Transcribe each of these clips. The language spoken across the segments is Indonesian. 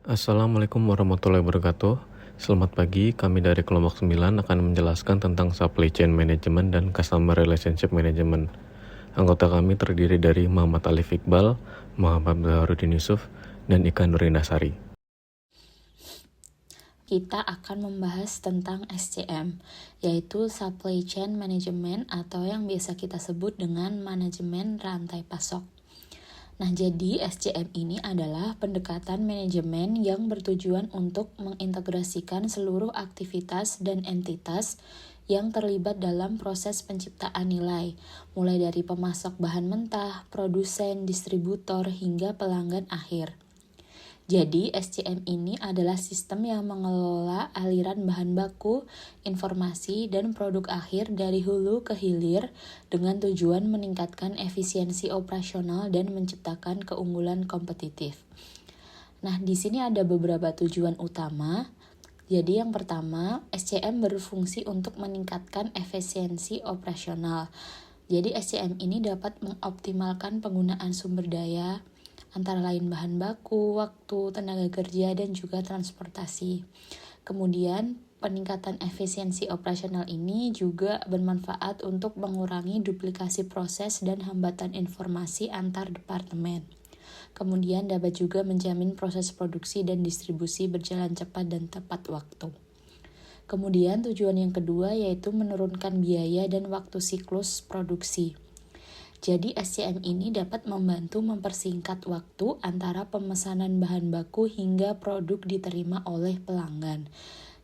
Assalamualaikum warahmatullahi wabarakatuh. Selamat pagi, kami dari kelompok 9 akan menjelaskan tentang supply chain management dan customer relationship management. Anggota kami terdiri dari Muhammad Alif Iqbal, Muhammad Zaharuddin Yusuf, dan Ika Nurindasari. Kita akan membahas tentang SCM, yaitu Supply Chain Management atau yang biasa kita sebut dengan manajemen rantai pasok. Nah, jadi SCM ini adalah pendekatan manajemen yang bertujuan untuk mengintegrasikan seluruh aktivitas dan entitas yang terlibat dalam proses penciptaan nilai, mulai dari pemasok bahan mentah, produsen, distributor, hingga pelanggan akhir. Jadi, SCM ini adalah sistem yang mengelola aliran bahan baku, informasi, dan produk akhir dari hulu ke hilir dengan tujuan meningkatkan efisiensi operasional dan menciptakan keunggulan kompetitif. Nah, di sini ada beberapa tujuan utama. Jadi yang pertama, SCM berfungsi untuk meningkatkan efisiensi operasional. Jadi SCM ini dapat mengoptimalkan penggunaan sumber daya, antara lain bahan baku, waktu, tenaga kerja, dan juga transportasi. Kemudian, peningkatan efisiensi operasional ini juga bermanfaat untuk mengurangi duplikasi proses dan hambatan informasi antar departemen. Kemudian dapat juga menjamin proses produksi dan distribusi berjalan cepat dan tepat waktu. Kemudian tujuan yang kedua yaitu menurunkan biaya dan waktu siklus produksi. Jadi SCM ini dapat membantu mempersingkat waktu antara pemesanan bahan baku hingga produk diterima oleh pelanggan.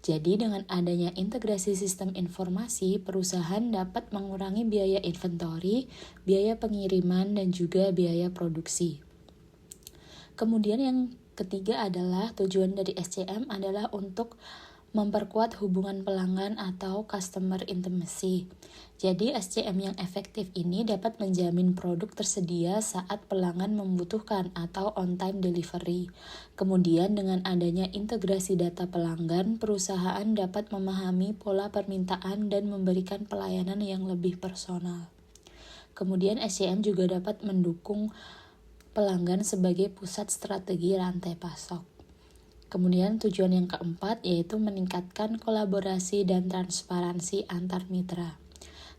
Jadi dengan adanya integrasi sistem informasi, perusahaan dapat mengurangi biaya inventory, biaya pengiriman, dan juga biaya produksi. Kemudian yang ketiga adalah tujuan dari SCM adalah untuk memperkuat hubungan pelanggan atau customer intimacy. Jadi SCM yang efektif ini dapat menjamin produk tersedia saat pelanggan membutuhkan atau on-time delivery. Kemudian dengan adanya integrasi data pelanggan, perusahaan dapat memahami pola permintaan dan memberikan pelayanan yang lebih personal. Kemudian SCM juga dapat mendukung pelanggan sebagai pusat strategi rantai pasok. Kemudian tujuan yang keempat yaitu meningkatkan kolaborasi dan transparansi antar mitra.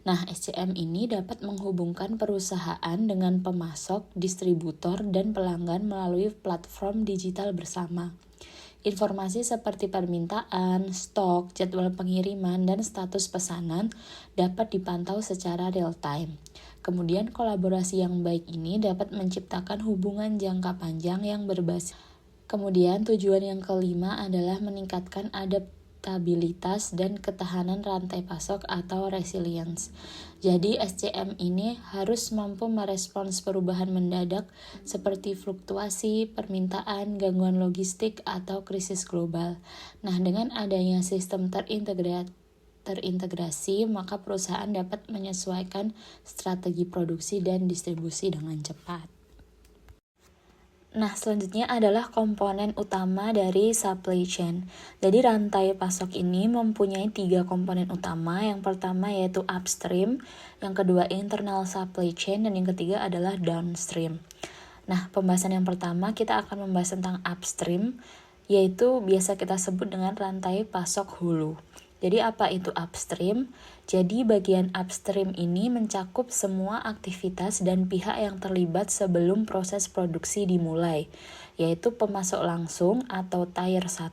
Nah, SCM ini dapat menghubungkan perusahaan dengan pemasok, distributor, dan pelanggan melalui platform digital bersama. Informasi seperti permintaan, stok, jadwal pengiriman, dan status pesanan dapat dipantau secara real-time. Kemudian kolaborasi yang baik ini dapat menciptakan hubungan jangka panjang yang berbasis. Kemudian tujuan yang kelima adalah meningkatkan adaptabilitas dan ketahanan rantai pasok atau resilience. Jadi SCM ini harus mampu merespons perubahan mendadak seperti fluktuasi, permintaan, gangguan logistik, atau krisis global. Nah, dengan adanya sistem terintegrasi, maka perusahaan dapat menyesuaikan strategi produksi dan distribusi dengan cepat. Nah, selanjutnya adalah komponen utama dari supply chain. Jadi rantai pasok ini mempunyai 3 komponen utama. Yang pertama yaitu upstream, yang kedua internal supply chain, dan yang ketiga adalah downstream. Nah, pembahasan yang pertama kita akan membahas tentang upstream, yaitu biasa kita sebut dengan rantai pasok hulu. Jadi apa itu upstream? Jadi bagian upstream ini mencakup semua aktivitas dan pihak yang terlibat sebelum proses produksi dimulai, yaitu pemasok langsung atau tier 1,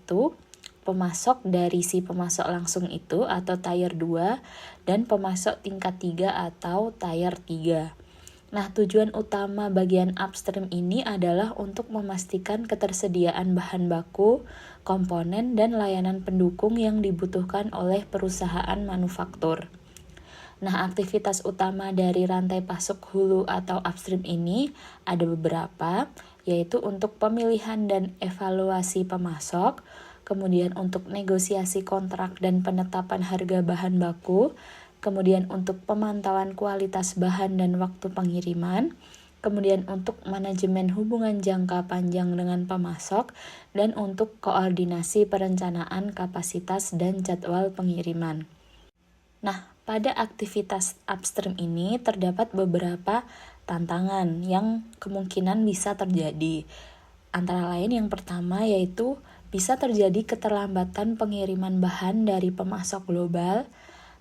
pemasok dari si pemasok langsung itu atau tier 2, dan pemasok tingkat 3 atau tier 3. Nah, tujuan utama bagian upstream ini adalah untuk memastikan ketersediaan bahan baku, komponen, dan layanan pendukung yang dibutuhkan oleh perusahaan manufaktur. Nah, aktivitas utama dari rantai pasok hulu atau upstream ini ada beberapa, yaitu untuk pemilihan dan evaluasi pemasok, kemudian untuk negosiasi kontrak dan penetapan harga bahan baku, kemudian untuk pemantauan kualitas bahan dan waktu pengiriman, kemudian untuk manajemen hubungan jangka panjang dengan pemasok, dan untuk koordinasi perencanaan kapasitas dan jadwal pengiriman. Nah, pada aktivitas upstream ini terdapat beberapa tantangan yang kemungkinan bisa terjadi. Antara lain yang pertama yaitu bisa terjadi keterlambatan pengiriman bahan dari pemasok global,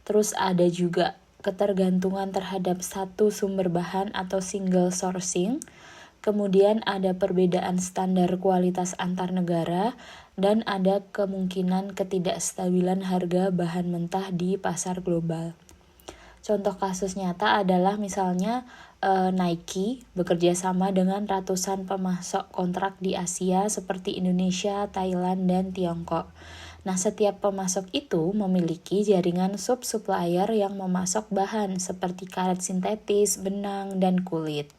terus ada juga ketergantungan terhadap satu sumber bahan atau single sourcing, kemudian ada perbedaan standar kualitas antar negara, dan ada kemungkinan ketidakstabilan harga bahan mentah di pasar global. Contoh kasus nyata adalah misalnya Nike bekerja sama dengan ratusan pemasok kontrak di Asia seperti Indonesia, Thailand, dan Tiongkok. Nah, setiap pemasok itu memiliki jaringan sub-supplier yang memasok bahan seperti karet sintetis, benang, dan kulit.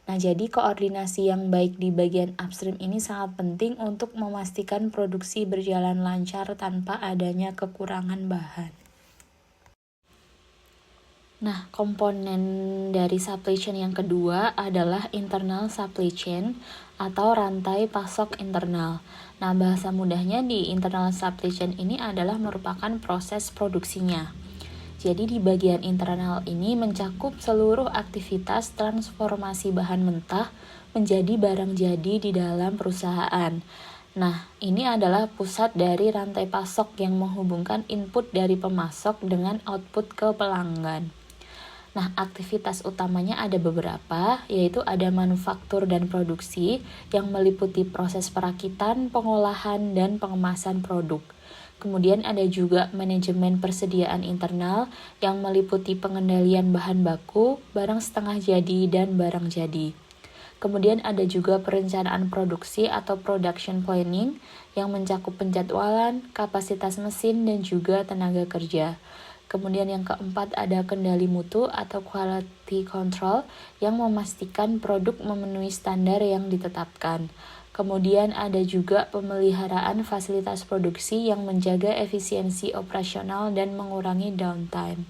Nah, jadi koordinasi yang baik di bagian upstream ini sangat penting untuk memastikan produksi berjalan lancar tanpa adanya kekurangan bahan. Nah, komponen dari supply chain yang kedua adalah internal supply chain atau rantai pasok internal. Nah, bahasa mudahnya di internal supply chain ini adalah merupakan proses produksinya. Jadi di bagian internal ini mencakup seluruh aktivitas transformasi bahan mentah menjadi barang jadi di dalam perusahaan. Nah, ini adalah pusat dari rantai pasok yang menghubungkan input dari pemasok dengan output ke pelanggan. Nah, aktivitas utamanya ada beberapa, yaitu ada manufaktur dan produksi yang meliputi proses perakitan, pengolahan, dan pengemasan produk. Kemudian ada juga manajemen persediaan internal yang meliputi pengendalian bahan baku, barang setengah jadi, dan barang jadi. Kemudian ada juga perencanaan produksi atau production planning yang mencakup penjadwalan, kapasitas mesin, dan juga tenaga kerja. Kemudian yang keempat ada kendali mutu atau quality control yang memastikan produk memenuhi standar yang ditetapkan. Kemudian ada juga pemeliharaan fasilitas produksi yang menjaga efisiensi operasional dan mengurangi downtime.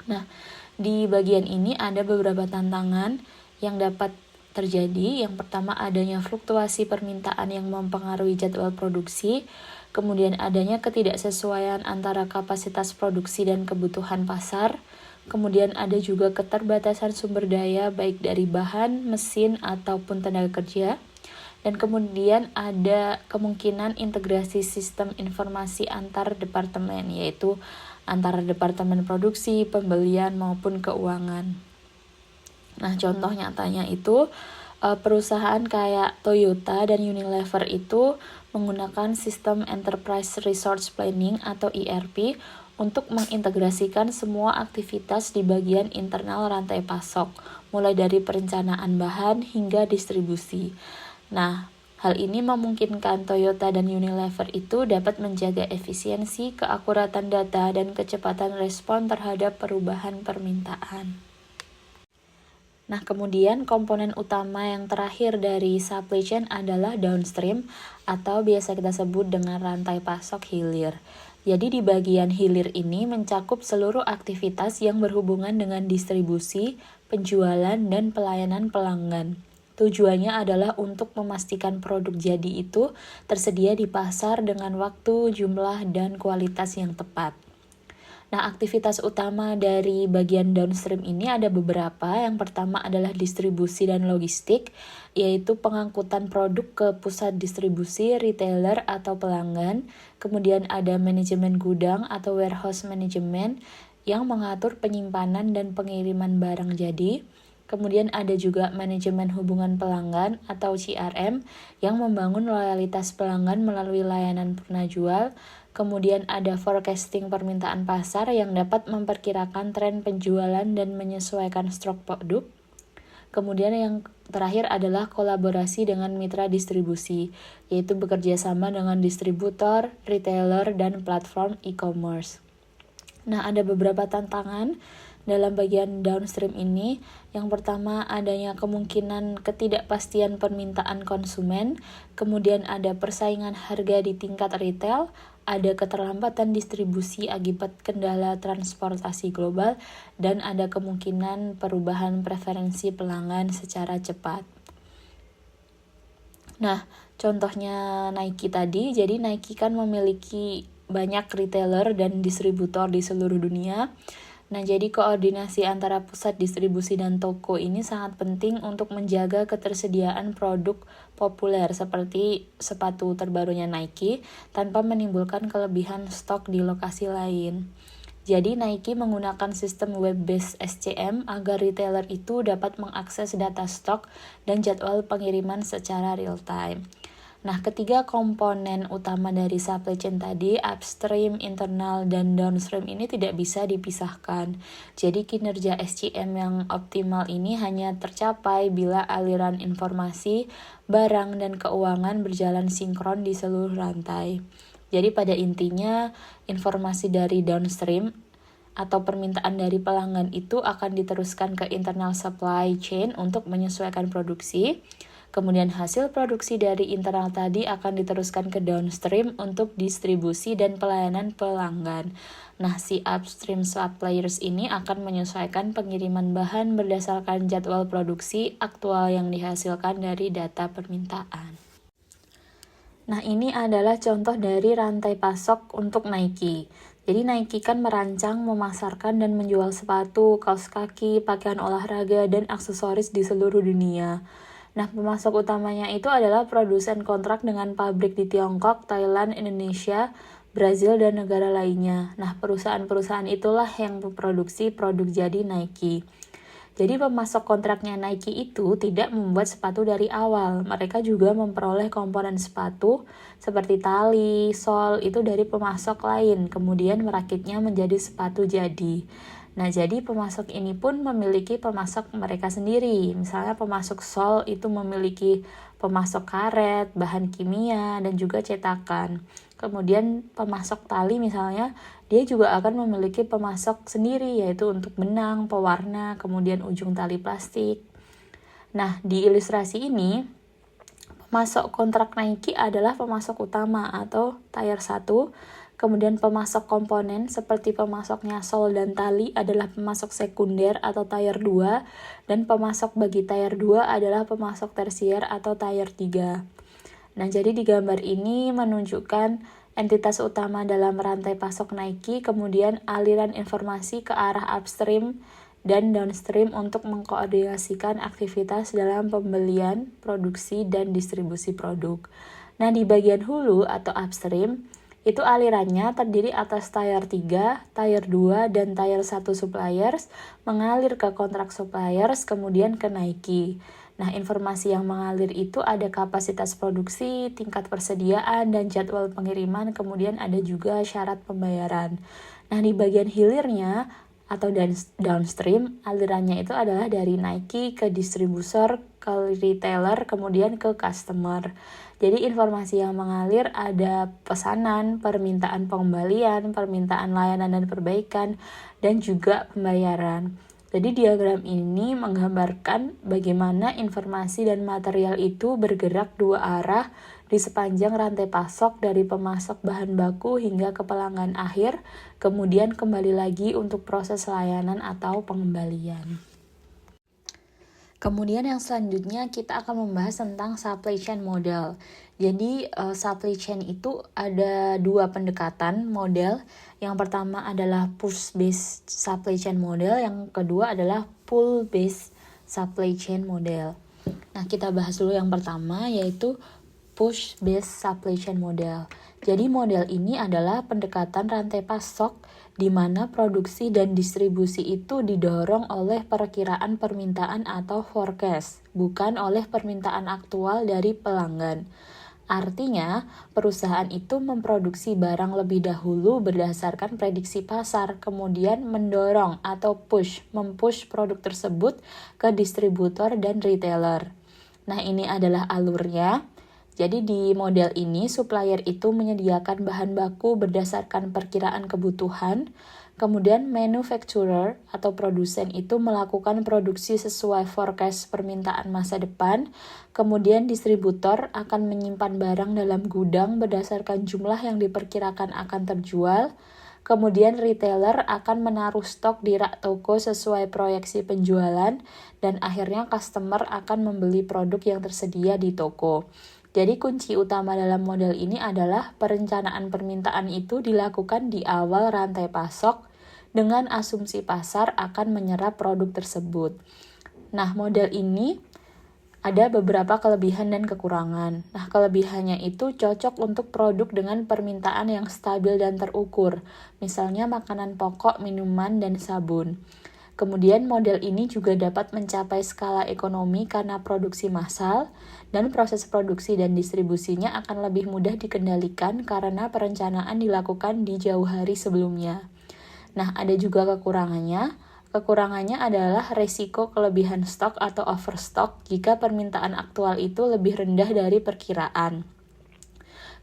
Nah, di bagian ini ada beberapa tantangan yang dapat terjadi. Yang pertama adanya fluktuasi permintaan yang mempengaruhi jadwal produksi. Kemudian adanya ketidaksesuaian antara kapasitas produksi dan kebutuhan pasar. Kemudian ada juga keterbatasan sumber daya baik dari bahan, mesin, ataupun tenaga kerja. Dan kemudian ada kemungkinan integrasi sistem informasi antar departemen, yaitu antara departemen produksi, pembelian, maupun keuangan. Nah, contoh nyatanya itu perusahaan kayak Toyota dan Unilever itu menggunakan sistem Enterprise Resource Planning atau ERP untuk mengintegrasikan semua aktivitas di bagian internal rantai pasok, mulai dari perencanaan bahan hingga distribusi. Nah, hal ini memungkinkan Toyota dan Unilever itu dapat menjaga efisiensi, keakuratan data, dan kecepatan respon terhadap perubahan permintaan. Nah, kemudian komponen utama yang terakhir dari supply chain adalah downstream atau biasa kita sebut dengan rantai pasok hilir. Jadi di bagian hilir ini mencakup seluruh aktivitas yang berhubungan dengan distribusi, penjualan, dan pelayanan pelanggan. Tujuannya adalah untuk memastikan produk jadi itu tersedia di pasar dengan waktu, jumlah, dan kualitas yang tepat. Nah, aktivitas utama dari bagian downstream ini ada beberapa. Yang pertama adalah distribusi dan logistik, yaitu pengangkutan produk ke pusat distribusi, retailer, atau pelanggan. Kemudian ada manajemen gudang atau warehouse management yang mengatur penyimpanan dan pengiriman barang jadi. Kemudian ada juga manajemen hubungan pelanggan atau CRM yang membangun loyalitas pelanggan melalui layanan purna jual. Kemudian ada forecasting permintaan pasar yang dapat memperkirakan tren penjualan dan menyesuaikan stok produk. Kemudian yang terakhir adalah kolaborasi dengan mitra distribusi, yaitu bekerja sama dengan distributor, retailer, dan platform e-commerce. Nah, ada beberapa tantangan dalam bagian downstream ini. Yang pertama adanya kemungkinan ketidakpastian permintaan konsumen, kemudian ada persaingan harga di tingkat retail, ada keterlambatan distribusi akibat kendala transportasi global, dan ada kemungkinan perubahan preferensi pelanggan secara cepat. Nah, contohnya Nike tadi, jadi Nike kan memiliki banyak retailer dan distributor di seluruh dunia. Nah, jadi koordinasi antara pusat distribusi dan toko ini sangat penting untuk menjaga ketersediaan produk populer seperti sepatu terbarunya Nike tanpa menimbulkan kelebihan stok di lokasi lain. Jadi Nike menggunakan sistem web-based SCM agar retailer itu dapat mengakses data stok dan jadwal pengiriman secara real time. Nah, ketiga komponen utama dari supply chain tadi, upstream, internal, dan downstream ini tidak bisa dipisahkan. Jadi kinerja SCM yang optimal ini hanya tercapai bila aliran informasi, barang, dan keuangan berjalan sinkron di seluruh rantai. Jadi pada intinya, informasi dari downstream atau permintaan dari pelanggan itu akan diteruskan ke internal supply chain untuk menyesuaikan produksi. Kemudian hasil produksi dari internal tadi akan diteruskan ke downstream untuk distribusi dan pelayanan pelanggan. Nah, si upstream suppliers ini akan menyesuaikan pengiriman bahan berdasarkan jadwal produksi aktual yang dihasilkan dari data permintaan. Nah, ini adalah contoh dari rantai pasok untuk Nike. Jadi Nike kan merancang, memasarkan, dan menjual sepatu, kaos kaki, pakaian olahraga, dan aksesoris di seluruh dunia. Nah, pemasok utamanya itu adalah produsen kontrak dengan pabrik di Tiongkok, Thailand, Indonesia, Brazil, dan negara lainnya. Nah, perusahaan-perusahaan itulah yang memproduksi produk jadi Nike. Jadi pemasok kontraknya Nike itu tidak membuat sepatu dari awal. Mereka juga memperoleh komponen sepatu seperti tali, sol itu dari pemasok lain, kemudian merakitnya menjadi sepatu jadi. Nah, jadi pemasok ini pun memiliki pemasok mereka sendiri. Misalnya pemasok sol itu memiliki pemasok karet, bahan kimia, dan juga cetakan. Kemudian pemasok tali misalnya, dia juga akan memiliki pemasok sendiri, yaitu untuk benang, pewarna, kemudian ujung tali plastik. Nah, di ilustrasi ini, pemasok kontrak Nike adalah pemasok utama atau tier 1, kemudian pemasok komponen seperti pemasoknya sol dan tali adalah pemasok sekunder atau tier 2, dan pemasok bagi tier 2 adalah pemasok tersier atau tier 3. Nah, jadi di gambar ini menunjukkan entitas utama dalam rantai pasok Nike, kemudian aliran informasi ke arah upstream dan downstream untuk mengkoordinasikan aktivitas dalam pembelian, produksi, dan distribusi produk. Nah, di bagian hulu atau upstream, itu alirannya terdiri atas tier 3, tier 2, dan tier 1 suppliers, mengalir ke kontrak suppliers, kemudian ke Nike. Nah, informasi yang mengalir itu ada kapasitas produksi, tingkat persediaan, dan jadwal pengiriman, kemudian ada juga syarat pembayaran. Nah, di bagian hilirnya atau downstream, alirannya itu adalah dari Nike ke distributor, ke retailer, kemudian ke customer. Jadi informasi yang mengalir ada pesanan, permintaan pengembalian, permintaan layanan dan perbaikan, dan juga pembayaran. Jadi diagram ini menggambarkan bagaimana informasi dan material itu bergerak dua arah di sepanjang rantai pasok dari pemasok bahan baku hingga ke pelanggan akhir, kemudian kembali lagi untuk proses layanan atau pengembalian. Kemudian yang selanjutnya kita akan membahas tentang supply chain model. Jadi supply chain itu ada dua pendekatan model. Yang pertama adalah push based supply chain model, yang kedua adalah pull based supply chain model. Nah, kita bahas dulu yang pertama, yaitu push based supply chain model. Jadi model ini adalah pendekatan rantai pasok di mana produksi dan distribusi itu didorong oleh perkiraan permintaan atau forecast, bukan oleh permintaan aktual dari pelanggan. Artinya, perusahaan itu memproduksi barang lebih dahulu berdasarkan prediksi pasar, kemudian mendorong atau mempush produk tersebut ke distributor dan retailer. Nah, ini adalah alurnya. Jadi di model ini, supplier itu menyediakan bahan baku berdasarkan perkiraan kebutuhan, kemudian manufacturer atau produsen itu melakukan produksi sesuai forecast permintaan masa depan, kemudian distributor akan menyimpan barang dalam gudang berdasarkan jumlah yang diperkirakan akan terjual, kemudian retailer akan menaruh stok di rak toko sesuai proyeksi penjualan, dan akhirnya customer akan membeli produk yang tersedia di toko. Jadi kunci utama dalam model ini adalah perencanaan permintaan itu dilakukan di awal rantai pasok, dengan asumsi pasar akan menyerap produk tersebut. Nah, model ini ada beberapa kelebihan dan kekurangan. Nah, kelebihannya itu cocok untuk produk dengan permintaan yang stabil dan terukur, misalnya makanan pokok, minuman, dan sabun. Kemudian model ini juga dapat mencapai skala ekonomi karena produksi massal, dan proses produksi dan distribusinya akan lebih mudah dikendalikan karena perencanaan dilakukan di jauh hari sebelumnya. Nah, ada juga kekurangannya. Kekurangannya adalah resiko kelebihan stok atau overstock jika permintaan aktual itu lebih rendah dari perkiraan.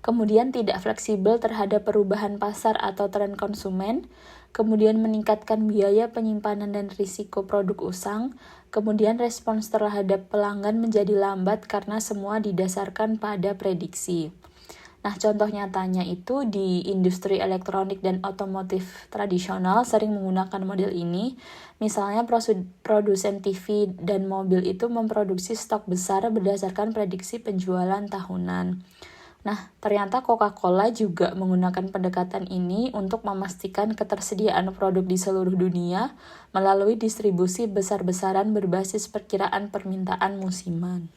Kemudian tidak fleksibel terhadap perubahan pasar atau tren konsumen, kemudian meningkatkan biaya penyimpanan dan risiko produk usang, kemudian respons terhadap pelanggan menjadi lambat karena semua didasarkan pada prediksi. Nah, contoh nyatanya itu di industri elektronik dan otomotif tradisional sering menggunakan model ini. Misalnya produsen TV dan mobil itu memproduksi stok besar berdasarkan prediksi penjualan tahunan. Nah, ternyata Coca-Cola juga menggunakan pendekatan ini untuk memastikan ketersediaan produk di seluruh dunia melalui distribusi besar-besaran berbasis perkiraan permintaan musiman.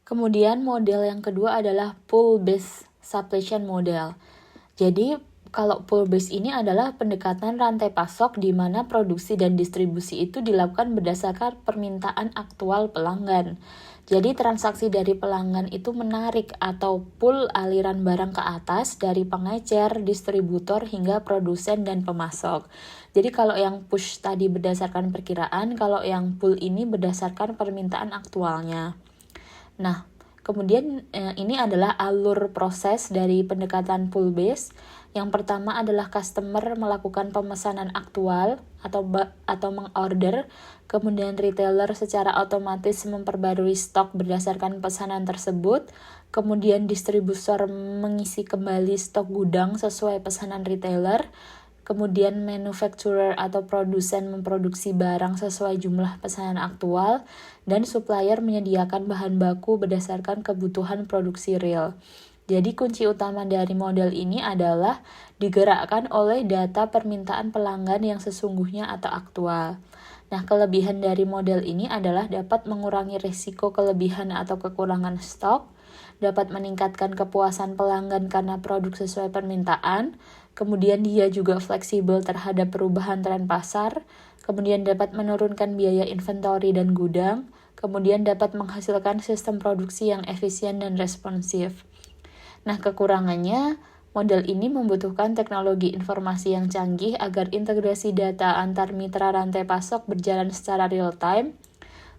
Kemudian model yang kedua adalah pull-based supply chain model. Jadi kalau pull-based ini adalah pendekatan rantai pasok di mana produksi dan distribusi itu dilakukan berdasarkan permintaan aktual pelanggan. Jadi transaksi dari pelanggan itu menarik atau pull aliran barang ke atas dari pengecer, distributor hingga produsen dan pemasok. Jadi kalau yang push tadi berdasarkan perkiraan, kalau yang pull ini berdasarkan permintaan aktualnya. Nah, kemudian ini adalah alur proses dari pendekatan pull base. Yang pertama adalah customer melakukan pemesanan aktual atau mengorder, kemudian retailer secara otomatis memperbarui stok berdasarkan pesanan tersebut, kemudian distributor mengisi kembali stok gudang sesuai pesanan retailer, kemudian manufacturer atau produsen memproduksi barang sesuai jumlah pesanan aktual, dan supplier menyediakan bahan baku berdasarkan kebutuhan produksi real. Jadi kunci utama dari model ini adalah digerakkan oleh data permintaan pelanggan yang sesungguhnya atau aktual. Nah, kelebihan dari model ini adalah dapat mengurangi risiko kelebihan atau kekurangan stok, dapat meningkatkan kepuasan pelanggan karena produk sesuai permintaan, kemudian dia juga fleksibel terhadap perubahan tren pasar, kemudian dapat menurunkan biaya inventory dan gudang, kemudian dapat menghasilkan sistem produksi yang efisien dan responsif. Nah, kekurangannya, model ini membutuhkan teknologi informasi yang canggih agar integrasi data antar mitra rantai pasok berjalan secara real-time.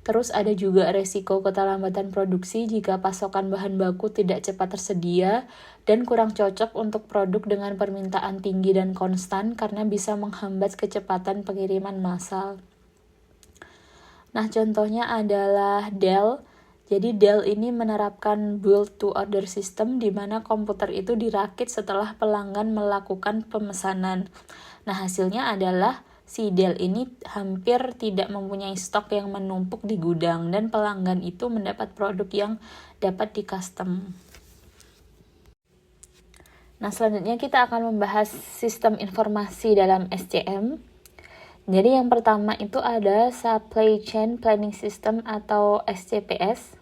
Terus ada juga resiko keterlambatan produksi jika pasokan bahan baku tidak cepat tersedia dan kurang cocok untuk produk dengan permintaan tinggi dan konstan karena bisa menghambat kecepatan pengiriman massal. Nah, contohnya adalah Dell. Jadi Dell ini menerapkan build-to-order system di mana komputer itu dirakit setelah pelanggan melakukan pemesanan. Nah, hasilnya adalah si Dell ini hampir tidak mempunyai stok yang menumpuk di gudang dan pelanggan itu mendapat produk yang dapat di-custom. Nah, selanjutnya kita akan membahas sistem informasi dalam SCM. Jadi yang pertama itu ada Supply Chain Planning System atau SCPS,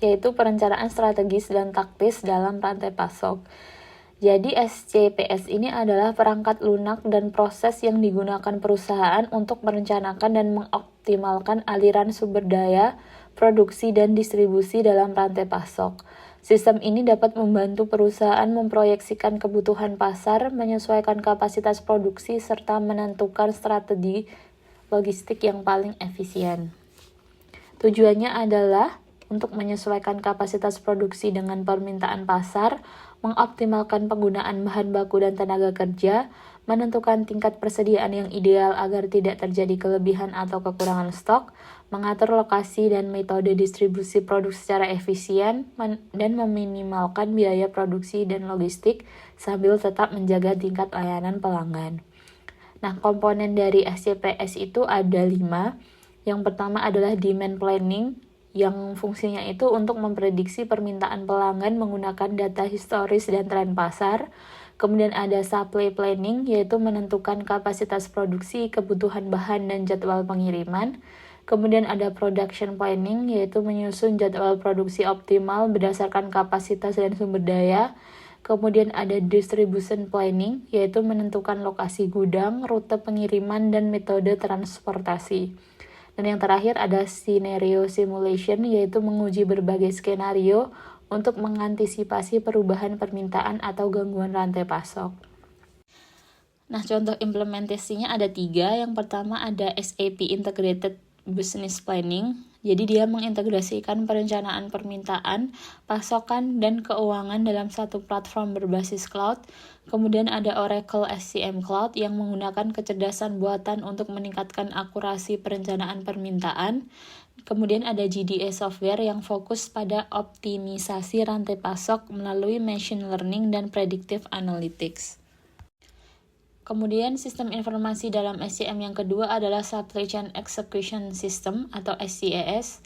yaitu perencanaan strategis dan taktis dalam rantai pasok. Jadi SCPS ini adalah perangkat lunak dan proses yang digunakan perusahaan untuk merencanakan dan mengoptimalkan aliran sumber daya, produksi, dan distribusi dalam rantai pasok. Sistem ini dapat membantu perusahaan memproyeksikan kebutuhan pasar, menyesuaikan kapasitas produksi, serta menentukan strategi logistik yang paling efisien. Tujuannya adalah untuk menyesuaikan kapasitas produksi dengan permintaan pasar, mengoptimalkan penggunaan bahan baku dan tenaga kerja, menentukan tingkat persediaan yang ideal agar tidak terjadi kelebihan atau kekurangan stok, mengatur lokasi dan metode distribusi produk secara efisien, dan meminimalkan biaya produksi dan logistik sambil tetap menjaga tingkat layanan pelanggan. Nah, komponen dari SCPS itu ada 5. Yang pertama adalah demand planning, yang fungsinya itu untuk memprediksi permintaan pelanggan menggunakan data historis dan tren pasar. Kemudian ada supply planning, yaitu menentukan kapasitas produksi, kebutuhan bahan, dan jadwal pengiriman. Kemudian ada production planning, yaitu menyusun jadwal produksi optimal berdasarkan kapasitas dan sumber daya. Kemudian ada distribution planning, yaitu menentukan lokasi gudang, rute pengiriman, dan metode transportasi. Dan yang terakhir ada scenario simulation, yaitu menguji berbagai skenario untuk mengantisipasi perubahan permintaan atau gangguan rantai pasok. Nah, contoh implementasinya ada 3. Yang pertama ada SAP Integrated Business Planning. Jadi dia mengintegrasikan perencanaan permintaan, pasokan, dan keuangan dalam satu platform berbasis cloud. Kemudian ada Oracle SCM Cloud yang menggunakan kecerdasan buatan untuk meningkatkan akurasi perencanaan permintaan. Kemudian ada GDA Software yang fokus pada optimisasi rantai pasok melalui machine learning dan predictive analytics. Kemudian sistem informasi dalam SCM yang kedua adalah Supply Chain Execution System atau SCES,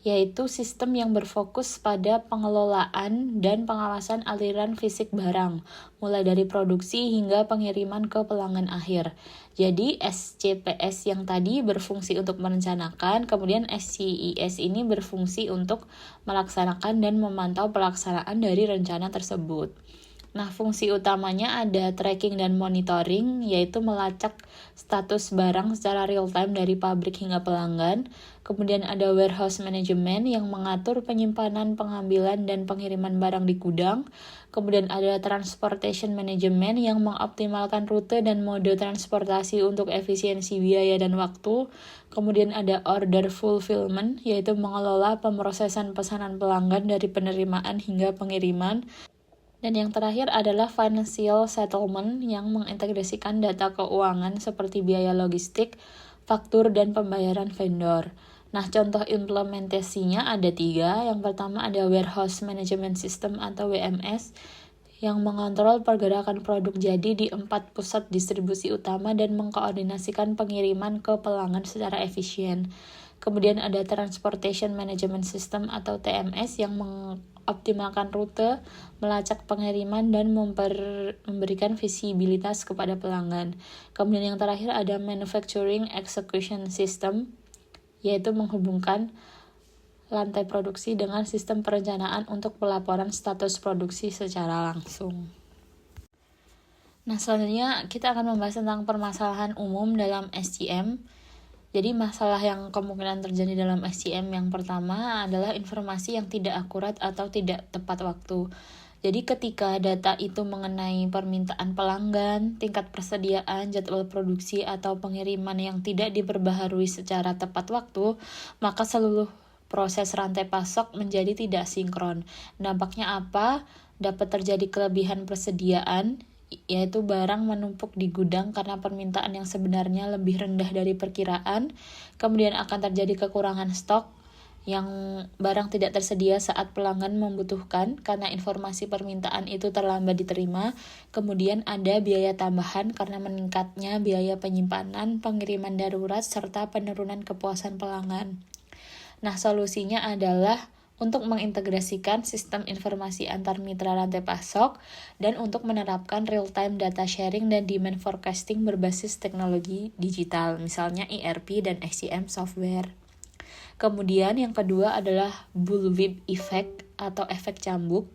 yaitu sistem yang berfokus pada pengelolaan dan pengawasan aliran fisik barang, mulai dari produksi hingga pengiriman ke pelanggan akhir. Jadi SCPS yang tadi berfungsi untuk merencanakan, kemudian SCES ini berfungsi untuk melaksanakan dan memantau pelaksanaan dari rencana tersebut. Nah, fungsi utamanya ada tracking dan monitoring, yaitu melacak status barang secara real-time dari pabrik hingga pelanggan. Kemudian ada warehouse management yang mengatur penyimpanan, pengambilan, dan pengiriman barang di gudang. Kemudian ada transportation management yang mengoptimalkan rute dan mode transportasi untuk efisiensi biaya dan waktu. Kemudian ada order fulfillment, yaitu mengelola pemrosesan pesanan pelanggan dari penerimaan hingga pengiriman. Dan yang terakhir adalah financial settlement yang mengintegrasikan data keuangan seperti biaya logistik, faktur, dan pembayaran vendor. Nah, contoh implementasinya ada 3. Yang pertama ada Warehouse Management System atau WMS yang mengontrol pergerakan produk jadi di 4 pusat distribusi utama dan mengkoordinasikan pengiriman ke pelanggan secara efisien. Kemudian ada Transportation Management System atau TMS yang mengoptimalkan rute, melacak pengiriman, dan memberikan visibilitas kepada pelanggan. Kemudian yang terakhir ada Manufacturing Execution System, yaitu menghubungkan rantai produksi dengan sistem perencanaan untuk pelaporan status produksi secara langsung. Nah, selanjutnya kita akan membahas tentang permasalahan umum dalam SCM. Jadi masalah yang kemungkinan terjadi dalam SCM yang pertama adalah informasi yang tidak akurat atau tidak tepat waktu. Jadi ketika data itu mengenai permintaan pelanggan, tingkat persediaan, jadwal produksi, atau pengiriman yang tidak diperbaharui secara tepat waktu, maka seluruh proses rantai pasok menjadi tidak sinkron. Dampaknya apa? Dapat terjadi kelebihan persediaan, yaitu barang menumpuk di gudang karena permintaan yang sebenarnya lebih rendah dari perkiraan. Kemudian akan terjadi kekurangan stok yang barang tidak tersedia saat pelanggan membutuhkan karena informasi permintaan itu terlambat diterima. Kemudian ada biaya tambahan karena meningkatnya biaya penyimpanan, pengiriman darurat, serta penurunan kepuasan pelanggan. Nah, solusinya adalah untuk mengintegrasikan sistem informasi antar mitra rantai pasok dan untuk menerapkan real-time data sharing dan demand forecasting berbasis teknologi digital, misalnya ERP dan SCM software. Kemudian yang kedua adalah bullwhip effect atau efek cambuk.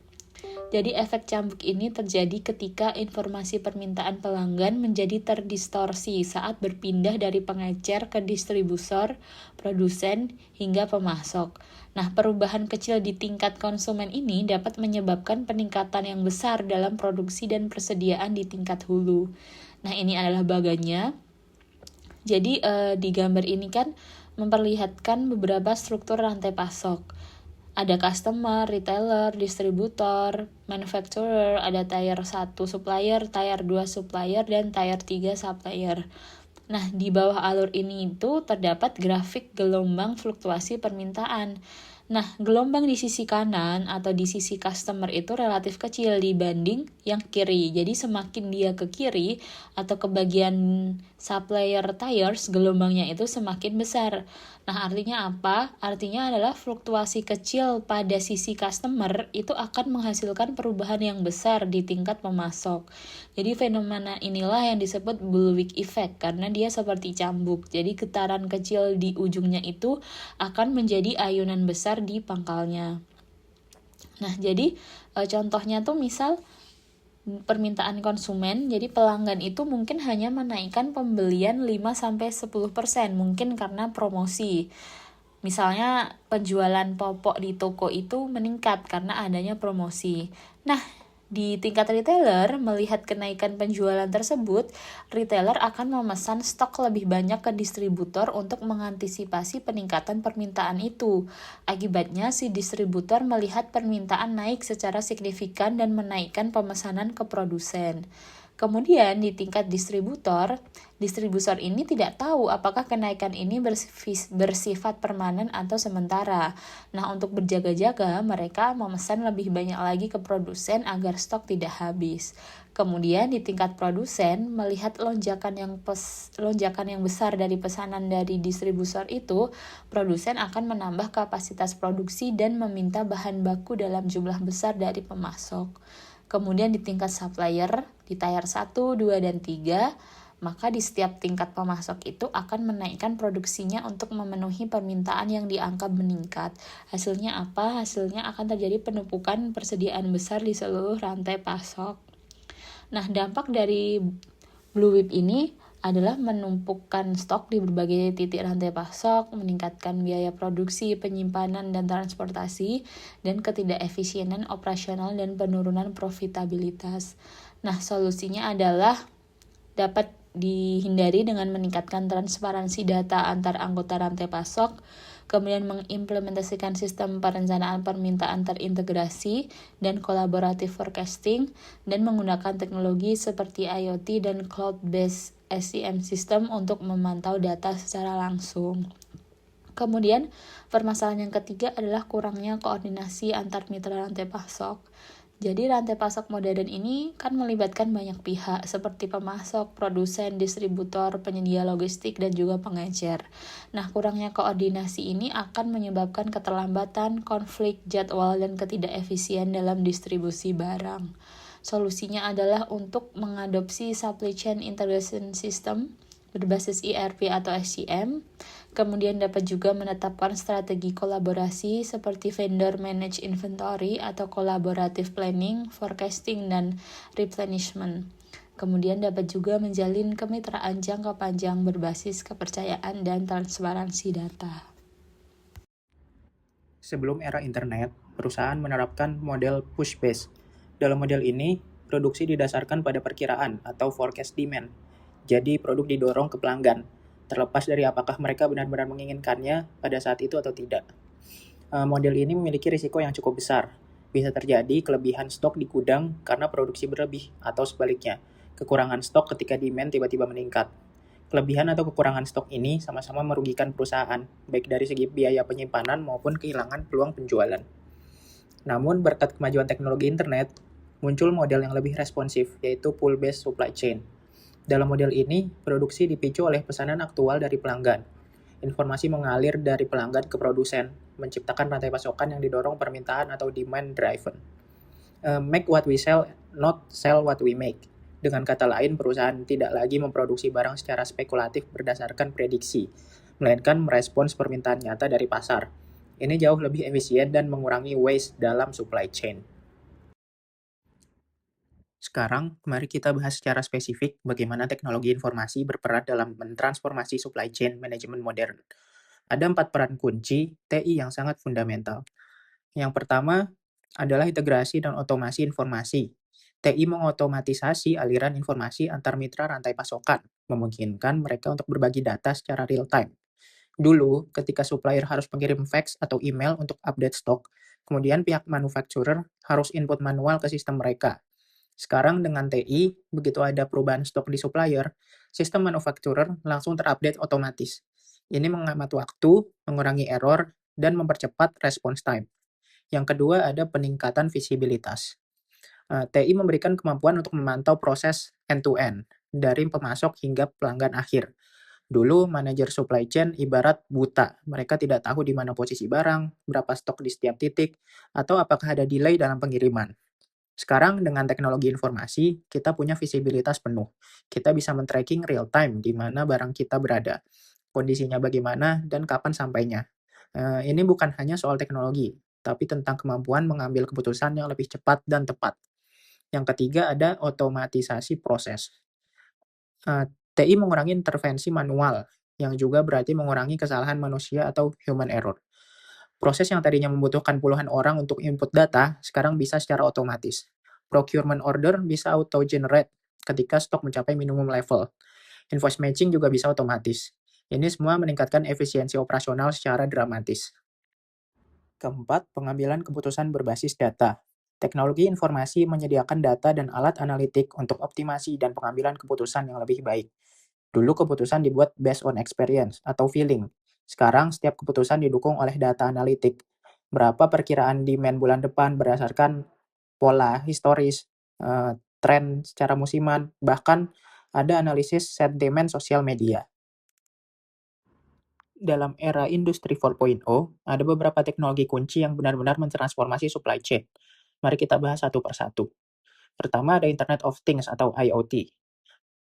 Jadi efek cambuk ini terjadi ketika informasi permintaan pelanggan menjadi terdistorsi saat berpindah dari pengecer ke distributor, produsen, hingga pemasok. Nah, perubahan kecil di tingkat konsumen ini dapat menyebabkan peningkatan yang besar dalam produksi dan persediaan di tingkat hulu. Nah, ini adalah bagannya. Jadi di gambar ini kan memperlihatkan beberapa struktur rantai pasok. Ada customer, retailer, distributor, manufacturer, ada tier 1 supplier, tier 2 supplier, dan tier 3 supplier. Nah, di bawah alur ini itu terdapat grafik gelombang fluktuasi permintaan. Nah, gelombang di sisi kanan atau di sisi customer itu relatif kecil dibanding yang kiri. Jadi semakin dia ke kiri atau ke bagian supplier tires gelombangnya itu semakin besar. Nah, artinya apa? Artinya adalah fluktuasi kecil pada sisi customer itu akan menghasilkan perubahan yang besar di tingkat pemasok. Jadi fenomena inilah yang disebut bullwhip effect karena dia seperti cambuk. Jadi getaran kecil di ujungnya itu akan menjadi ayunan besar di pangkalnya. Nah, jadi contohnya tuh misal permintaan konsumen, jadi pelanggan itu mungkin hanya menaikkan pembelian 5-10%, mungkin karena promosi. Misalnya penjualan popok di toko itu meningkat karena adanya promosi. Nah, di tingkat retailer, melihat kenaikan penjualan tersebut, retailer akan memesan stok lebih banyak ke distributor untuk mengantisipasi peningkatan permintaan itu. Akibatnya, si distributor melihat permintaan naik secara signifikan dan menaikkan pemesanan ke produsen. Kemudian di tingkat distributor ini tidak tahu apakah kenaikan ini bersifat permanen atau sementara. Nah, untuk berjaga-jaga, mereka memesan lebih banyak lagi ke produsen agar stok tidak habis. Kemudian di tingkat produsen, melihat lonjakan yang besar dari pesanan dari distributor itu, produsen akan menambah kapasitas produksi dan meminta bahan baku dalam jumlah besar dari pemasok. Kemudian di tingkat supplier, di tier 1, 2, dan 3, maka di setiap tingkat pemasok itu akan menaikkan produksinya untuk memenuhi permintaan yang dianggap meningkat. Hasilnya apa? Hasilnya akan terjadi penumpukan persediaan besar di seluruh rantai pasok. Nah, dampak dari Blue Whip ini adalah menumpukan stok di berbagai titik rantai pasok, meningkatkan biaya produksi, penyimpanan, dan transportasi, dan ketidakefisienan operasional dan penurunan profitabilitas. Nah, solusinya adalah dapat dihindari dengan meningkatkan transparansi data antar anggota rantai pasok, kemudian mengimplementasikan sistem perencanaan permintaan terintegrasi dan kolaboratif forecasting, dan menggunakan teknologi seperti IoT dan cloud-based SCM system untuk memantau data secara langsung. Kemudian, permasalahan yang ketiga adalah kurangnya koordinasi antar mitra rantai pasok. Jadi rantai pasok modern ini kan melibatkan banyak pihak seperti pemasok, produsen, distributor, penyedia logistik, dan juga pengecer. Nah, kurangnya koordinasi ini akan menyebabkan keterlambatan, konflik jadwal, dan ketidakefisien dalam distribusi barang. Solusinya adalah untuk mengadopsi Supply Chain Integration System berbasis ERP atau SCM. Kemudian dapat juga menetapkan strategi kolaborasi seperti vendor manage inventory atau collaborative planning, forecasting, dan replenishment. Kemudian dapat juga menjalin kemitraan jangka panjang berbasis kepercayaan dan transparansi data. Sebelum era internet, perusahaan menerapkan model push-based. Dalam model ini, produksi didasarkan pada perkiraan atau forecast demand. Jadi, produk didorong ke pelanggan, terlepas dari apakah mereka benar-benar menginginkannya pada saat itu atau tidak. Model ini memiliki risiko yang cukup besar. Bisa terjadi kelebihan stok di gudang karena produksi berlebih, atau sebaliknya, kekurangan stok ketika demand tiba-tiba meningkat. Kelebihan atau kekurangan stok ini sama-sama merugikan perusahaan, baik dari segi biaya penyimpanan maupun kehilangan peluang penjualan. Namun, berkat kemajuan teknologi internet, muncul model yang lebih responsif, yaitu pull-based supply chain. Dalam model ini, produksi dipicu oleh pesanan aktual dari pelanggan. Informasi mengalir dari pelanggan ke produsen, menciptakan rantai pasokan yang didorong permintaan atau demand driven. Make what we sell, not sell what we make. Dengan kata lain, perusahaan tidak lagi memproduksi barang secara spekulatif berdasarkan prediksi, melainkan merespons permintaan nyata dari pasar. Ini jauh lebih efisien dan mengurangi waste dalam supply chain. Sekarang, mari kita bahas secara spesifik bagaimana teknologi informasi berperan dalam mentransformasi supply chain manajemen modern. Ada 4 peran kunci TI yang sangat fundamental. Yang pertama adalah integrasi dan otomasi informasi. TI mengotomatisasi aliran informasi antar mitra rantai pasokan, memungkinkan mereka untuk berbagi data secara real-time. Dulu, ketika supplier harus mengirim fax atau email untuk update stok, kemudian pihak manufacturer harus input manual ke sistem mereka. Sekarang dengan TI, begitu ada perubahan stok di supplier, sistem manufacturer langsung terupdate otomatis. Ini menghemat waktu, mengurangi error, dan mempercepat response time. Yang kedua ada peningkatan visibilitas. TI memberikan kemampuan untuk memantau proses end-to-end. dari pemasok hingga pelanggan akhir. Dulu, manajer supply chain ibarat buta. Mereka tidak tahu di mana posisi barang, berapa stok di setiap titik, atau apakah ada delay dalam pengiriman. Sekarang, dengan teknologi informasi, kita punya visibilitas penuh. Kita bisa men-tracking real-time di mana barang kita berada, kondisinya bagaimana, dan kapan sampainya. Ini bukan hanya soal teknologi, tapi tentang kemampuan mengambil keputusan yang lebih cepat dan tepat. Yang ketiga ada otomatisasi proses. TI mengurangi intervensi manual, yang juga berarti mengurangi kesalahan manusia atau human error. Proses yang tadinya membutuhkan puluhan orang untuk input data, sekarang bisa secara otomatis. Procurement order bisa auto-generate ketika stok mencapai minimum level. Invoice matching juga bisa otomatis. Ini semua meningkatkan efisiensi operasional secara dramatis. Keempat, pengambilan keputusan berbasis data. Teknologi informasi menyediakan data dan alat analitik untuk optimasi dan pengambilan keputusan yang lebih baik. Dulu keputusan dibuat based on experience atau feeling. Sekarang setiap keputusan didukung oleh data analitik. Berapa perkiraan demand bulan depan berdasarkan pola historis, tren secara musiman, bahkan ada analisis sentimen sosial media. Dalam era industri 4.0, ada beberapa teknologi kunci yang benar-benar mentransformasi supply chain. Mari kita bahas satu persatu. Pertama ada Internet of Things atau IoT.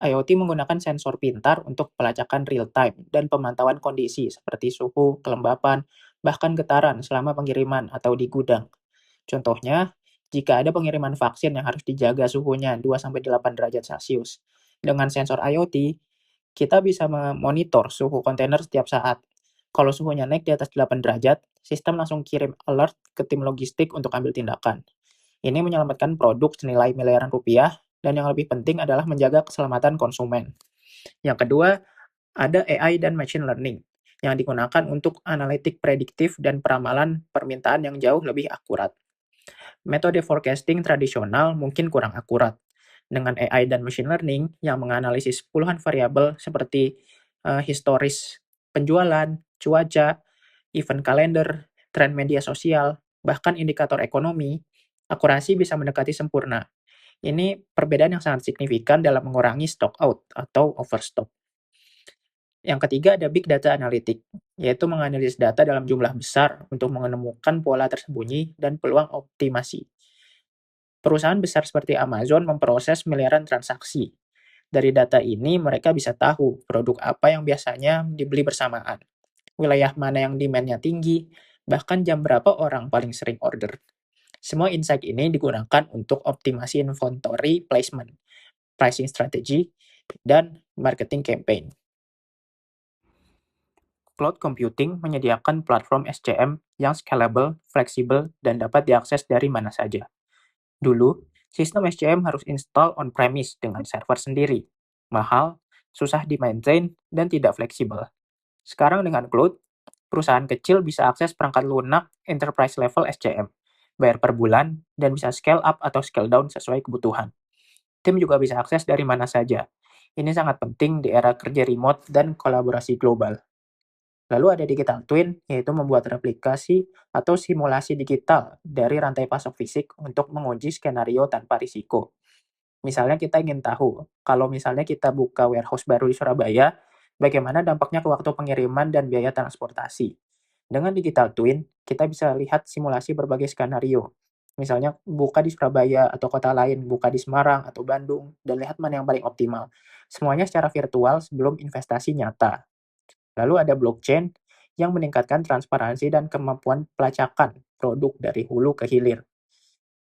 IoT menggunakan sensor pintar untuk pelacakan real-time dan pemantauan kondisi seperti suhu, kelembapan, bahkan getaran selama pengiriman atau di gudang. Contohnya, jika ada pengiriman vaksin yang harus dijaga suhunya 2-8 derajat Celcius, dengan sensor IoT, kita bisa memonitor suhu kontainer setiap saat. Kalau suhunya naik di atas 8 derajat, sistem langsung kirim alert ke tim logistik untuk ambil tindakan. Ini menyelamatkan produk senilai miliaran rupiah, dan yang lebih penting adalah menjaga keselamatan konsumen. Yang kedua, ada AI dan machine learning, yang digunakan untuk analitik prediktif dan peramalan permintaan yang jauh lebih akurat. Metode forecasting tradisional mungkin kurang akurat. Dengan AI dan machine learning yang menganalisis puluhan variabel seperti historis penjualan, cuaca, event kalender, tren media sosial, bahkan indikator ekonomi, akurasi bisa mendekati sempurna. Ini perbedaan yang sangat signifikan dalam mengurangi stock out atau overstock. Yang ketiga ada big data analytic, yaitu menganalisis data dalam jumlah besar untuk menemukan pola tersembunyi dan peluang optimasi. Perusahaan besar seperti Amazon memproses miliaran transaksi. Dari data ini, mereka bisa tahu produk apa yang biasanya dibeli bersamaan, wilayah mana yang demand-nya tinggi, bahkan jam berapa orang paling sering order. Semua insight ini digunakan untuk optimasi inventory placement, pricing strategy, dan marketing campaign. Cloud computing menyediakan platform SCM yang scalable, fleksibel, dan dapat diakses dari mana saja. Dulu, sistem SCM harus install on-premise dengan server sendiri. Mahal, susah di-maintain, dan tidak fleksibel. Sekarang dengan cloud, perusahaan kecil bisa akses perangkat lunak enterprise level SCM, bayar per bulan, dan bisa scale up atau scale down sesuai kebutuhan. Tim juga bisa akses dari mana saja. Ini sangat penting di era kerja remote dan kolaborasi global. Lalu ada digital twin, yaitu membuat replikasi atau simulasi digital dari rantai pasok fisik untuk menguji skenario tanpa risiko. Misalnya kita ingin tahu, kalau misalnya kita buka warehouse baru di Surabaya, bagaimana dampaknya ke waktu pengiriman dan biaya transportasi. Dengan digital twin, kita bisa lihat simulasi berbagai skenario. Misalnya buka di Surabaya atau kota lain, buka di Semarang atau Bandung, dan lihat mana yang paling optimal. Semuanya secara virtual sebelum investasi nyata. Lalu ada blockchain yang meningkatkan transparansi dan kemampuan pelacakan produk dari hulu ke hilir.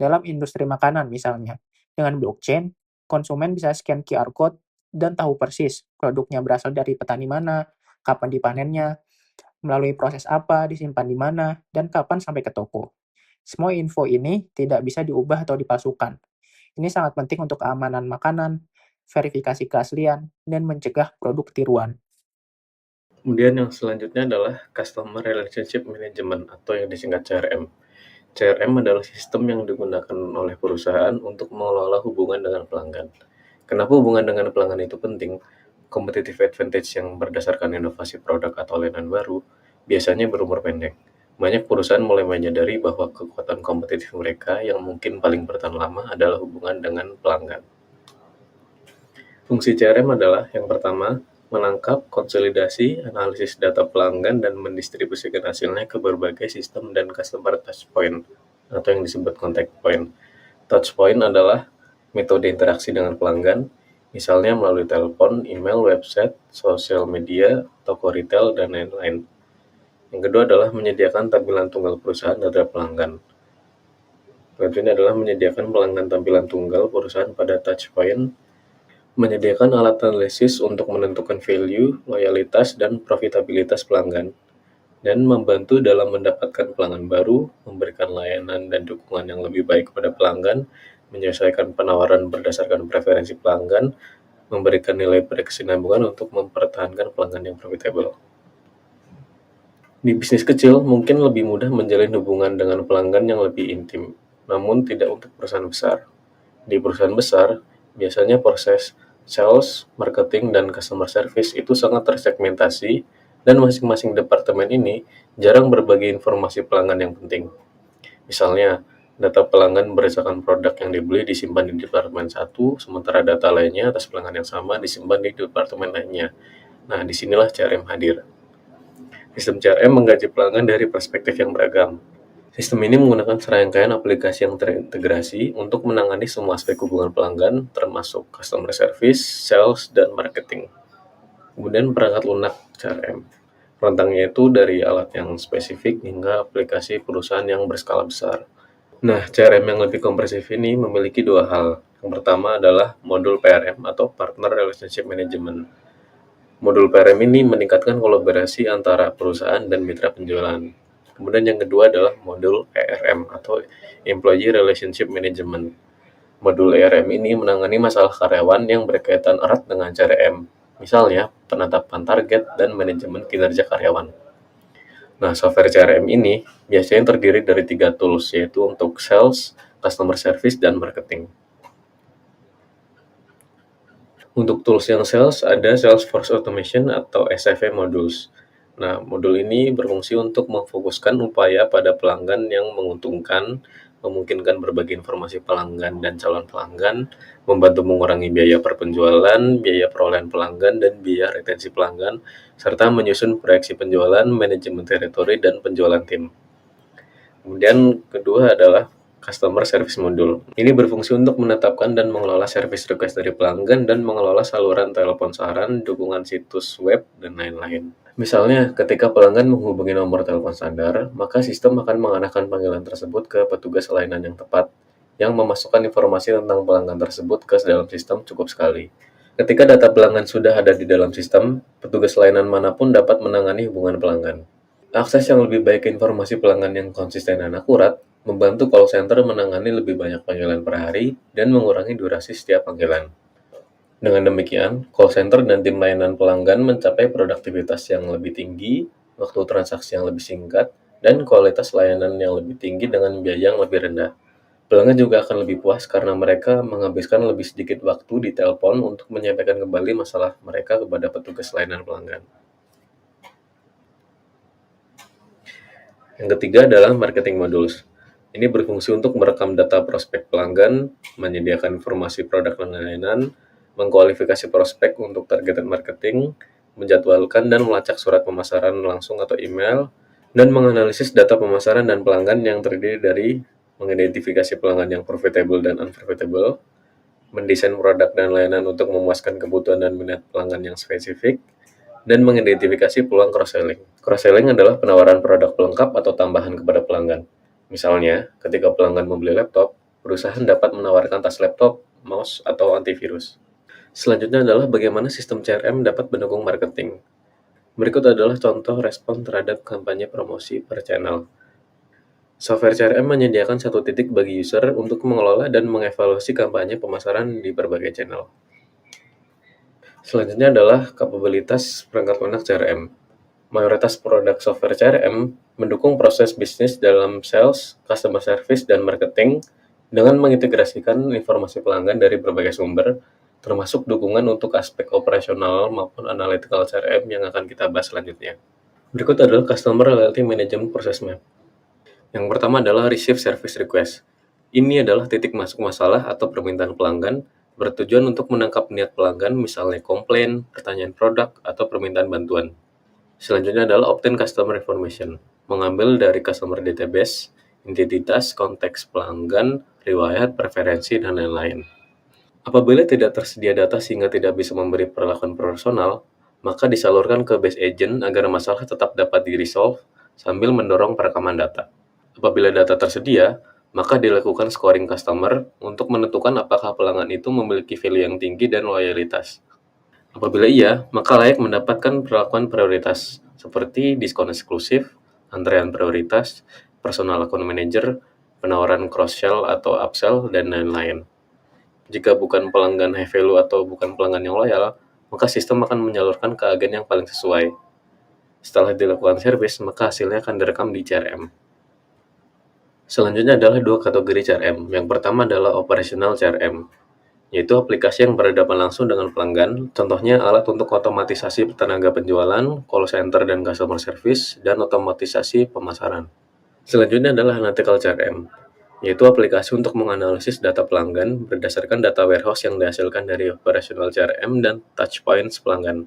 Dalam industri makanan misalnya, dengan blockchain, konsumen bisa scan QR code dan tahu persis produknya berasal dari petani mana, kapan dipanennya, melalui proses apa, disimpan di mana, dan kapan sampai ke toko. Semua info ini tidak bisa diubah atau dipalsukan. Ini sangat penting untuk keamanan makanan, verifikasi keaslian, dan mencegah produk tiruan. Kemudian yang selanjutnya adalah Customer Relationship Management atau yang disingkat CRM. CRM adalah sistem yang digunakan oleh perusahaan untuk mengelola hubungan dengan pelanggan. Kenapa hubungan dengan pelanggan itu penting? Competitive advantage yang berdasarkan inovasi produk atau layanan baru biasanya berumur pendek. Banyak perusahaan mulai menyadari bahwa kekuatan kompetitif mereka yang mungkin paling bertahan lama adalah hubungan dengan pelanggan. Fungsi CRM adalah yang pertama, menangkap, konsolidasi, analisis data pelanggan, dan mendistribusikan hasilnya ke berbagai sistem dan customer touchpoint, atau yang disebut contact point. Touchpoint adalah metode interaksi dengan pelanggan, misalnya melalui telepon, email, website, sosial media, toko retail, dan lain-lain. Yang kedua adalah menyediakan tampilan tunggal perusahaan terhadap pelanggan. Selanjutnya adalah menyediakan pelanggan tampilan tunggal perusahaan pada touchpoint, menyediakan alat analisis untuk menentukan value, loyalitas, dan profitabilitas pelanggan, dan membantu dalam mendapatkan pelanggan baru, memberikan layanan dan dukungan yang lebih baik kepada pelanggan, menyesuaikan penawaran berdasarkan preferensi pelanggan, memberikan nilai berkesinambungan untuk mempertahankan pelanggan yang profitable. Di bisnis kecil, mungkin lebih mudah menjalin hubungan dengan pelanggan yang lebih intim, namun tidak untuk perusahaan besar. Di perusahaan besar, biasanya proses sales, marketing, dan customer service itu sangat tersegmentasi, dan masing-masing departemen ini jarang berbagi informasi pelanggan yang penting. Misalnya, data pelanggan berdasarkan produk yang dibeli disimpan di departemen satu, sementara data lainnya atas pelanggan yang sama disimpan di departemen lainnya. Nah, disinilah CRM hadir. Sistem CRM menggaji pelanggan dari perspektif yang beragam. Sistem ini menggunakan serangkaian aplikasi yang terintegrasi untuk menangani semua aspek hubungan pelanggan, termasuk customer service, sales, dan marketing. Kemudian perangkat lunak CRM. Rentangnya itu dari alat yang spesifik hingga aplikasi perusahaan yang berskala besar. Nah, CRM yang lebih komprehensif ini memiliki dua hal. Yang pertama adalah modul PRM atau Partner Relationship Management. Modul PRM ini meningkatkan kolaborasi antara perusahaan dan mitra penjualan. Kemudian yang kedua adalah modul ERM atau Employee Relationship Management. Modul ERM ini menangani masalah karyawan yang berkaitan erat dengan CRM, misalnya penetapan target dan manajemen kinerja karyawan. Nah, software CRM ini biasanya terdiri dari 3 tools, yaitu untuk sales, customer service, dan marketing. Untuk tools yang sales, ada Salesforce Automation atau SFA Modules. Nah, modul ini berfungsi untuk memfokuskan upaya pada pelanggan yang menguntungkan, memungkinkan berbagi informasi pelanggan dan calon pelanggan, membantu mengurangi biaya perpenjualan, biaya perolehan pelanggan, dan biaya retensi pelanggan, serta menyusun proyeksi penjualan, manajemen teritori, dan penjualan tim. Kemudian kedua adalah Customer Service Module. Ini berfungsi untuk menetapkan dan mengelola service request dari pelanggan dan mengelola saluran telepon saran, dukungan situs web, dan lain-lain. Misalnya, ketika pelanggan menghubungi nomor telepon standar, maka sistem akan mengarahkan panggilan tersebut ke petugas layanan yang tepat, yang memasukkan informasi tentang pelanggan tersebut ke dalam sistem cukup sekali. Ketika data pelanggan sudah ada di dalam sistem, petugas layanan manapun dapat menangani hubungan pelanggan. Akses yang lebih baik ke informasi pelanggan yang konsisten dan akurat membantu call center menangani lebih banyak panggilan per hari dan mengurangi durasi setiap panggilan. Dengan demikian, call center dan tim layanan pelanggan mencapai produktivitas yang lebih tinggi, waktu transaksi yang lebih singkat, dan kualitas layanan yang lebih tinggi dengan biaya yang lebih rendah. Pelanggan juga akan lebih puas karena mereka menghabiskan lebih sedikit waktu di telepon untuk menyampaikan kembali masalah mereka kepada petugas layanan pelanggan. Yang ketiga adalah marketing modules. Ini berfungsi untuk merekam data prospek pelanggan, menyediakan informasi produk dan layanan, mengkualifikasi prospek untuk targeted marketing, menjadwalkan dan melacak surat pemasaran langsung atau email, dan menganalisis data pemasaran dan pelanggan yang terdiri dari mengidentifikasi pelanggan yang profitable dan unprofitable, mendesain produk dan layanan untuk memuaskan kebutuhan dan minat pelanggan yang spesifik, dan mengidentifikasi peluang cross-selling. Cross-selling adalah penawaran produk pelengkap atau tambahan kepada pelanggan. Misalnya, ketika pelanggan membeli laptop, perusahaan dapat menawarkan tas laptop, mouse, atau antivirus. Selanjutnya adalah bagaimana sistem CRM dapat mendukung marketing. Berikut adalah contoh respon terhadap kampanye promosi per channel. Software CRM menyediakan satu titik bagi user untuk mengelola dan mengevaluasi kampanye pemasaran di berbagai channel. Selanjutnya adalah kapabilitas perangkat lunak CRM. Mayoritas produk software CRM mendukung proses bisnis dalam sales, customer service, dan marketing dengan mengintegrasikan informasi pelanggan dari berbagai sumber, termasuk dukungan untuk aspek operasional maupun analytical CRM yang akan kita bahas selanjutnya. Berikut adalah Customer Loyalty Management Process Map. Yang pertama adalah Receive Service Request. Ini adalah titik masuk masalah atau permintaan pelanggan, bertujuan untuk menangkap niat pelanggan, misalnya komplain, pertanyaan produk, atau permintaan bantuan. Selanjutnya adalah obtain customer information, mengambil dari customer database, identitas, konteks pelanggan, riwayat, preferensi, dan lain-lain. Apabila tidak tersedia data sehingga tidak bisa memberi perlakuan personal, maka disalurkan ke base agent agar masalah tetap dapat di-resolve sambil mendorong perekaman data. Apabila data tersedia, maka dilakukan scoring customer untuk menentukan apakah pelanggan itu memiliki value yang tinggi dan loyalitas. Apabila iya, maka layak mendapatkan perlakuan prioritas, seperti diskon eksklusif, antrean prioritas, personal account manager, penawaran cross-sell atau upsell, dan lain-lain. Jika bukan pelanggan high value atau bukan pelanggan yang loyal, maka sistem akan menyalurkan ke agen yang paling sesuai. Setelah dilakukan service, maka hasilnya akan direkam di CRM. Selanjutnya adalah dua kategori CRM. Yang pertama adalah operational CRM, yaitu aplikasi yang berhadapan langsung dengan pelanggan, contohnya alat untuk otomatisasi tenaga penjualan, call center dan customer service, dan otomatisasi pemasaran. Selanjutnya adalah analytical CRM, yaitu aplikasi untuk menganalisis data pelanggan berdasarkan data warehouse yang dihasilkan dari operational CRM dan touchpoints pelanggan.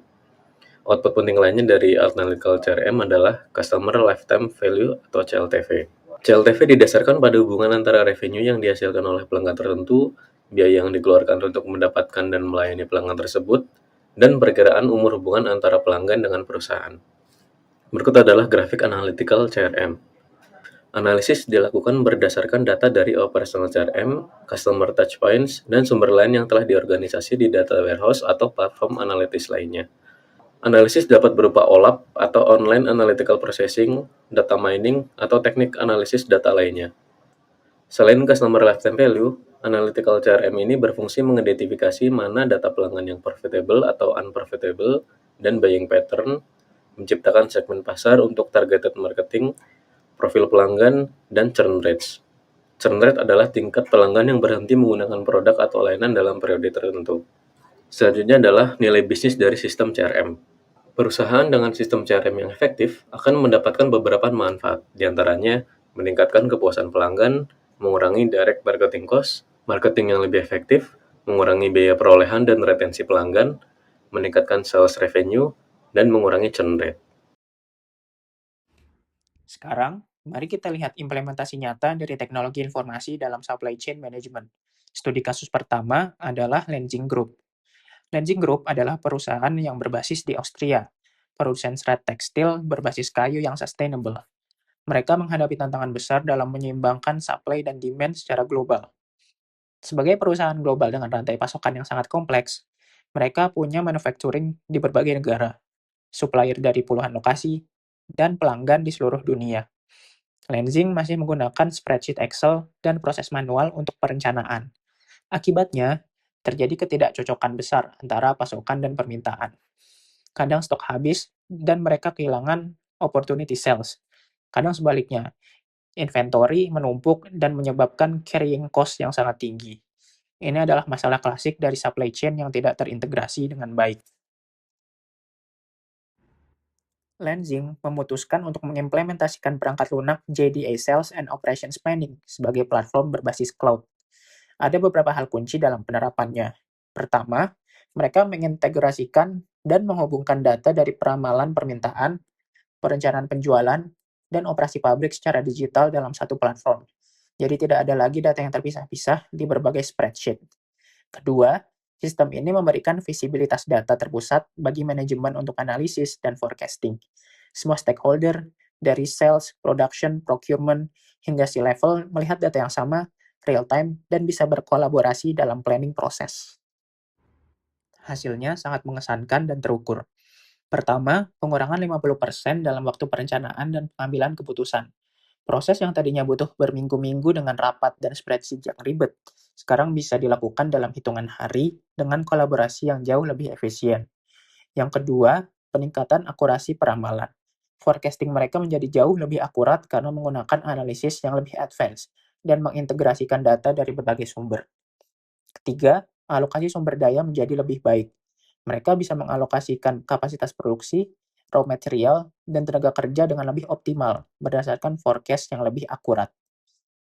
Output penting lainnya dari analytical CRM adalah Customer Lifetime Value atau CLTV. CLTV didasarkan pada hubungan antara revenue yang dihasilkan oleh pelanggan tertentu, biaya yang dikeluarkan untuk mendapatkan dan melayani pelanggan tersebut, dan perkiraan umur hubungan antara pelanggan dengan perusahaan. Berikut adalah grafik analytical CRM. Analisis dilakukan berdasarkan data dari operational CRM, customer touchpoints, dan sumber lain yang telah diorganisasi di data warehouse atau platform analitis lainnya. Analisis dapat berupa OLAP atau Online Analytical Processing, data mining, atau teknik analisis data lainnya. Selain Customer Lifetime Value, Analytical CRM ini berfungsi mengidentifikasi mana data pelanggan yang profitable atau unprofitable dan buying pattern, menciptakan segmen pasar untuk targeted marketing, profil pelanggan, dan churn rates. Churn rate adalah tingkat pelanggan yang berhenti menggunakan produk atau layanan dalam periode tertentu. Selanjutnya adalah nilai bisnis dari sistem CRM. Perusahaan dengan sistem CRM yang efektif akan mendapatkan beberapa manfaat, diantaranya meningkatkan kepuasan pelanggan, mengurangi direct marketing cost, marketing yang lebih efektif, mengurangi biaya perolehan dan retensi pelanggan, meningkatkan sales revenue, dan mengurangi churn rate. Sekarang, mari kita lihat implementasi nyata dari teknologi informasi dalam supply chain management. Studi kasus pertama adalah Lenzing Group. Lenzing Group adalah perusahaan yang berbasis di Austria, produsen serat tekstil berbasis kayu yang sustainable. Mereka menghadapi tantangan besar dalam menyeimbangkan supply dan demand secara global. Sebagai perusahaan global dengan rantai pasokan yang sangat kompleks, mereka punya manufacturing di berbagai negara, supplier dari puluhan lokasi, dan pelanggan di seluruh dunia. Lenzing masih menggunakan spreadsheet Excel dan proses manual untuk perencanaan. Akibatnya, terjadi ketidakcocokan besar antara pasokan dan permintaan. Kadang stok habis dan mereka kehilangan opportunity sales. Kadang sebaliknya, inventory menumpuk dan menyebabkan carrying cost yang sangat tinggi. Ini adalah masalah klasik dari supply chain yang tidak terintegrasi dengan baik. Lenzing memutuskan untuk mengimplementasikan perangkat lunak JDA Sales and Operations Planning sebagai platform berbasis cloud. Ada beberapa hal kunci dalam penerapannya. Pertama, mereka mengintegrasikan dan menghubungkan data dari peramalan permintaan, perencanaan penjualan, dan operasi pabrik secara digital dalam satu platform. Jadi tidak ada lagi data yang terpisah-pisah di berbagai spreadsheet. Kedua, sistem ini memberikan visibilitas data terpusat bagi manajemen untuk analisis dan forecasting. Semua stakeholder, dari sales, production, procurement, hingga C-level melihat data yang sama, real-time, dan bisa berkolaborasi dalam planning proses. Hasilnya sangat mengesankan dan terukur. Pertama, pengurangan 50% dalam waktu perencanaan dan pengambilan keputusan. Proses yang tadinya butuh berminggu-minggu dengan rapat dan spreadsheet yang ribet, sekarang bisa dilakukan dalam hitungan hari dengan kolaborasi yang jauh lebih efisien. Yang kedua, peningkatan akurasi peramalan. Forecasting mereka menjadi jauh lebih akurat karena menggunakan analisis yang lebih advance dan mengintegrasikan data dari berbagai sumber. Ketiga, alokasi sumber daya menjadi lebih baik. Mereka bisa mengalokasikan kapasitas produksi, raw material, dan tenaga kerja dengan lebih optimal berdasarkan forecast yang lebih akurat.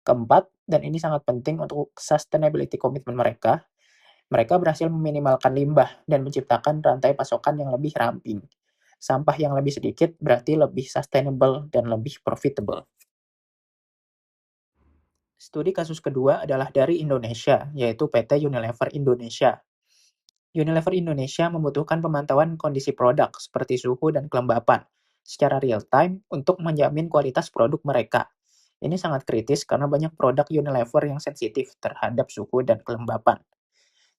Keempat, dan ini sangat penting untuk sustainability komitmen mereka, Mereka berhasil meminimalkan limbah dan menciptakan rantai pasokan yang lebih ramping. Sampah yang lebih sedikit berarti lebih sustainable dan lebih profitable. Studi kasus kedua adalah dari Indonesia, yaitu PT Unilever Indonesia. Unilever Indonesia membutuhkan pemantauan kondisi produk seperti suhu dan kelembapan secara real time untuk menjamin kualitas produk mereka. Ini sangat kritis karena banyak produk Unilever yang sensitif terhadap suhu dan kelembapan.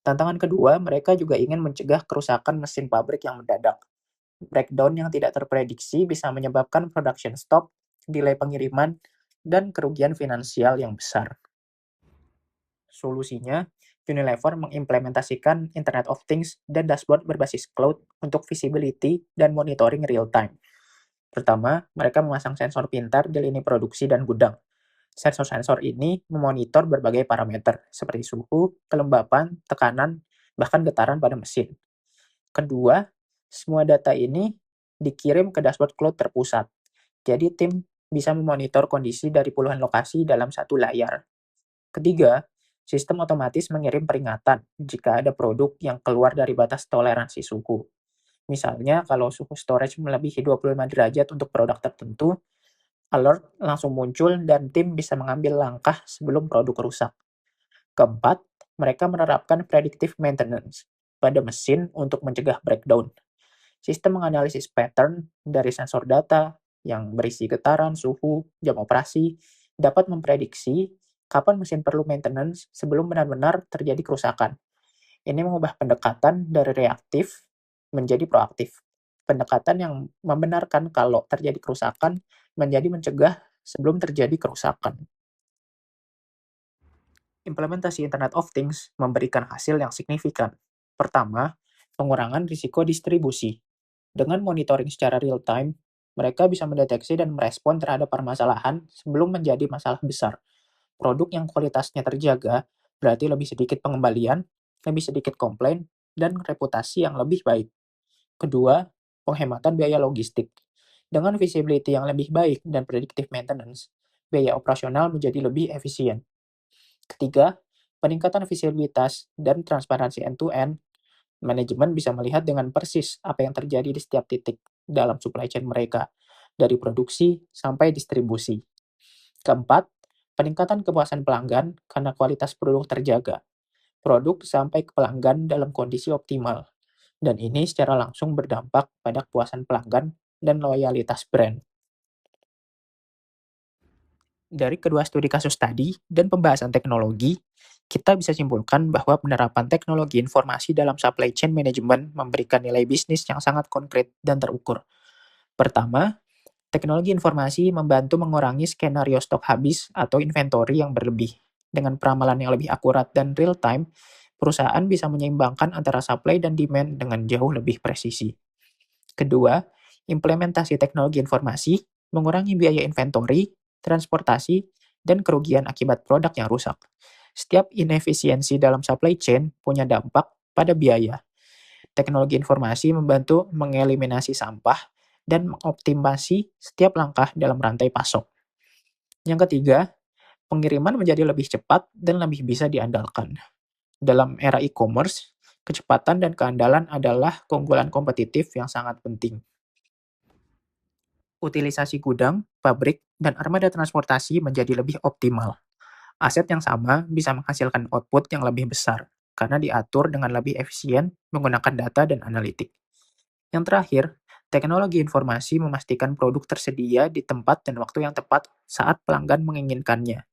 Tantangan kedua, mereka juga ingin mencegah kerusakan mesin pabrik yang mendadak. Breakdown yang tidak terprediksi bisa menyebabkan production stop, delay pengiriman, dan kerugian finansial yang besar. Solusinya, Unilever mengimplementasikan Internet of Things dan dashboard berbasis cloud untuk visibility dan monitoring real time. Pertama, mereka memasang sensor pintar di lini produksi dan gudang. Sensor-sensor ini memonitor berbagai parameter seperti suhu, kelembapan, tekanan, bahkan getaran pada mesin. Kedua, semua data ini dikirim ke dashboard cloud terpusat. Jadi tim bisa memonitor kondisi dari puluhan lokasi dalam satu layar. Ketiga, sistem otomatis mengirim peringatan jika ada produk yang keluar dari batas toleransi suhu. Misalnya, kalau suhu storage melebihi 25 derajat untuk produk tertentu, alert langsung muncul dan tim bisa mengambil langkah sebelum produk rusak. Keempat, mereka menerapkan predictive maintenance pada mesin untuk mencegah breakdown. Sistem menganalisis pattern dari sensor data yang berisi getaran, suhu, jam operasi, dapat memprediksi kapan mesin perlu maintenance sebelum benar-benar terjadi kerusakan. Ini mengubah pendekatan dari reaktif menjadi proaktif. Pendekatan yang membenarkan kalau terjadi kerusakan menjadi mencegah sebelum terjadi kerusakan. Implementasi Internet of Things memberikan hasil yang signifikan. Pertama, pengurangan risiko distribusi. Dengan monitoring secara real-time, mereka bisa mendeteksi dan merespon terhadap permasalahan sebelum menjadi masalah besar. Produk yang kualitasnya terjaga berarti lebih sedikit pengembalian, lebih sedikit komplain, dan reputasi yang lebih baik. Kedua, penghematan biaya logistik. Dengan visibility yang lebih baik dan predictive maintenance, biaya operasional menjadi lebih efisien. Ketiga, peningkatan visibilitas dan transparansi end-to-end. Manajemen bisa melihat dengan persis apa yang terjadi di setiap titik dalam supply chain mereka, dari produksi sampai distribusi. Keempat, peningkatan kepuasan pelanggan karena kualitas produk terjaga. Produk sampai ke pelanggan dalam kondisi optimal, dan ini secara langsung berdampak pada kepuasan pelanggan dan loyalitas brand. Dari kedua studi kasus tadi dan pembahasan teknologi, kita bisa simpulkan bahwa penerapan teknologi informasi dalam supply chain management memberikan nilai bisnis yang sangat konkret dan terukur. Pertama, teknologi informasi membantu mengurangi skenario stok habis atau inventory yang berlebih. Dengan peramalan yang lebih akurat dan real-time, perusahaan bisa menyeimbangkan antara supply dan demand dengan jauh lebih presisi. Kedua, implementasi teknologi informasi mengurangi biaya inventory, transportasi, dan kerugian akibat produk yang rusak. Setiap inefisiensi dalam supply chain punya dampak pada biaya. Teknologi informasi membantu mengeliminasi sampah dan mengoptimasi setiap langkah dalam rantai pasok. Yang ketiga, pengiriman menjadi lebih cepat dan lebih bisa diandalkan. Dalam era e-commerce, kecepatan dan keandalan adalah keunggulan kompetitif yang sangat penting. Utilisasi gudang, pabrik, dan armada transportasi menjadi lebih optimal. Aset yang sama bisa menghasilkan output yang lebih besar, karena diatur dengan lebih efisien menggunakan data dan analitik. Yang terakhir, teknologi informasi memastikan produk tersedia di tempat dan waktu yang tepat saat pelanggan menginginkannya.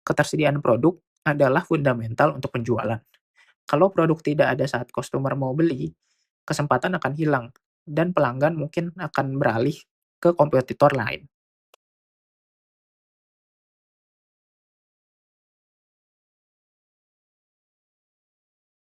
Ketersediaan produk adalah fundamental untuk penjualan. Kalau produk tidak ada saat customer mau beli, kesempatan akan hilang, dan pelanggan mungkin akan beralih ke kompetitor lain.